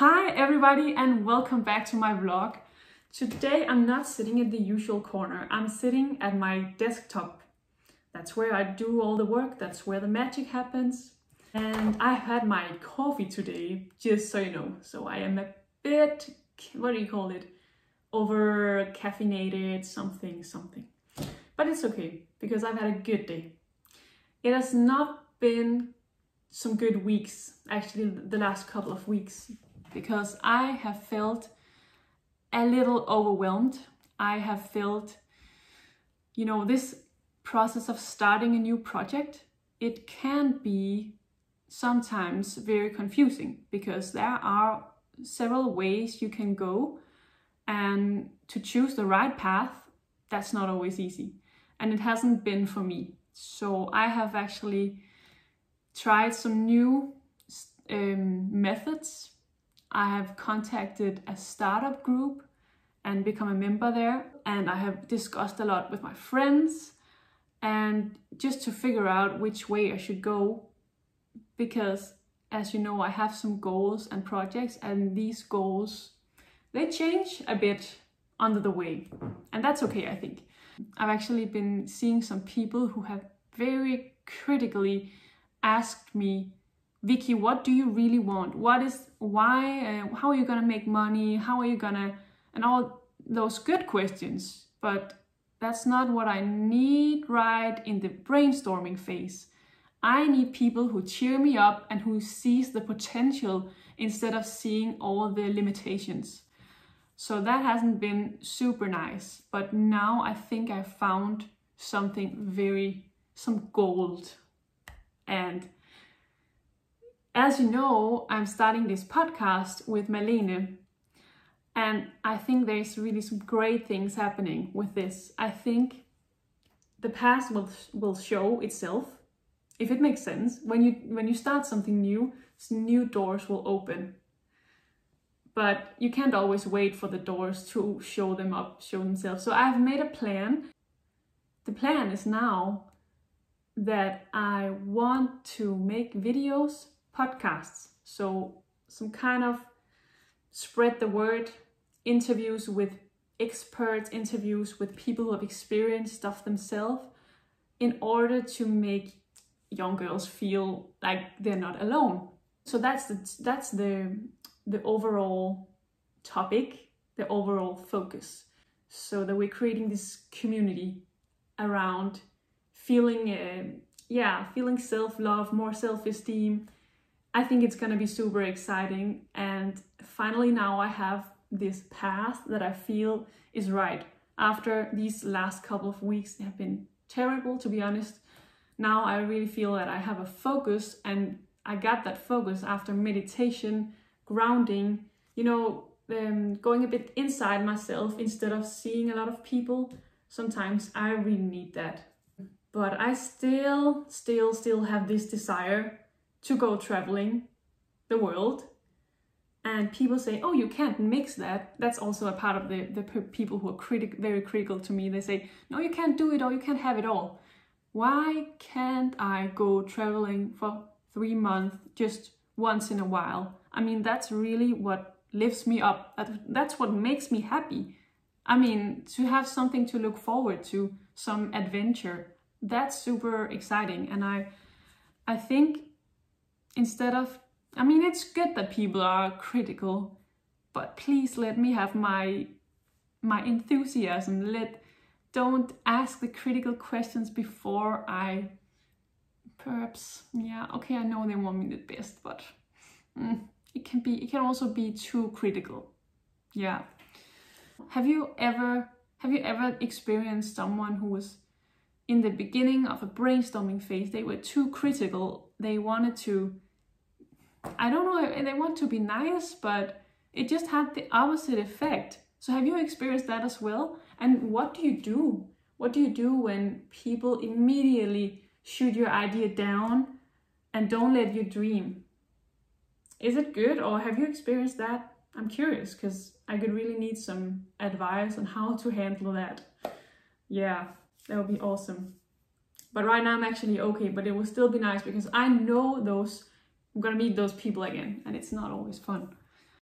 Hi everybody and welcome back to my vlog. Today I'm not sitting at the usual corner. I'm sitting at my desktop. That's where I do all the work. That's where the magic happens. And I had my coffee today, just so you know. So I am a bit, what do you call it? Over caffeinated, something. But it's okay because I've had a good day. It has not been some good weeks, actually the last couple of weeks, because I have felt a little overwhelmed. I have felt, this process of starting a new project, it can be sometimes very confusing because there are several ways you can go, and to choose the right path, that's not always easy. And it hasn't been for me. So I have actually tried some new methods. I have contacted a startup group and become a member there. And I have discussed a lot with my friends and just to figure out which way I should go. Because as you know, I have some goals and projects, and these goals, they change a bit under the way. And that's okay, I think. I've actually been seeing some people who have very critically asked me, Vicky, what do you really want? How are you gonna make money? How are you gonna, and all those good questions. But that's not what I need right in the brainstorming phase. I need people who cheer me up and who sees the potential instead of seeing all the limitations. So that hasn't been super nice, but now I think I found some gold. And as you know, I'm starting this podcast with Malene, and I think there's really some great things happening with this. I think the past will show itself, if it makes sense. When you start something new, new doors will open. But you can't always wait for the doors to show themselves. So I've made a plan. The plan is now that I want to make videos, podcasts. So some kind of spread the word, interviews with experts, interviews with people who have experienced stuff themselves, in order to make young girls feel like they're not alone. So that's the overall topic, the overall focus, so that we're creating this community around feeling self-love, more self-esteem. I think it's gonna be super exciting, and finally now I have this path that I feel is right. After these last couple of weeks, they have been terrible, to be honest. Now I really feel that I have a focus, and I got that focus after meditation, grounding, going a bit inside myself instead of seeing a lot of people. Sometimes I really need that. But I still have this desire to go traveling the world. And people say, oh, you can't mix that. That's also a part of the people who are very critical to me. They say, no, you can't do it all, you can't have it all. Why can't I go traveling for 3 months just once in a while? I mean, that's really what lifts me up. That's what makes me happy. I mean, to have something to look forward to, some adventure, that's super exciting. And I think instead of, it's good that people are critical, but please let me have my enthusiasm. Don't ask the critical questions before I perhaps, I know they want me the best, but it can also be too critical. Yeah. Have you ever experienced someone who was in the beginning of a brainstorming phase, they were too critical, they wanted to, they want to be nice, but it just had the opposite effect. So have you experienced that as well? And what do you do? What do you do when people immediately shoot your idea down and don't let you dream? Is it good, or have you experienced that? I'm curious, because I could really need some advice on how to handle that. Yeah, that would be awesome. But right now I'm actually okay, but it will still be nice because I know I'm gonna meet those people again, and it's not always fun.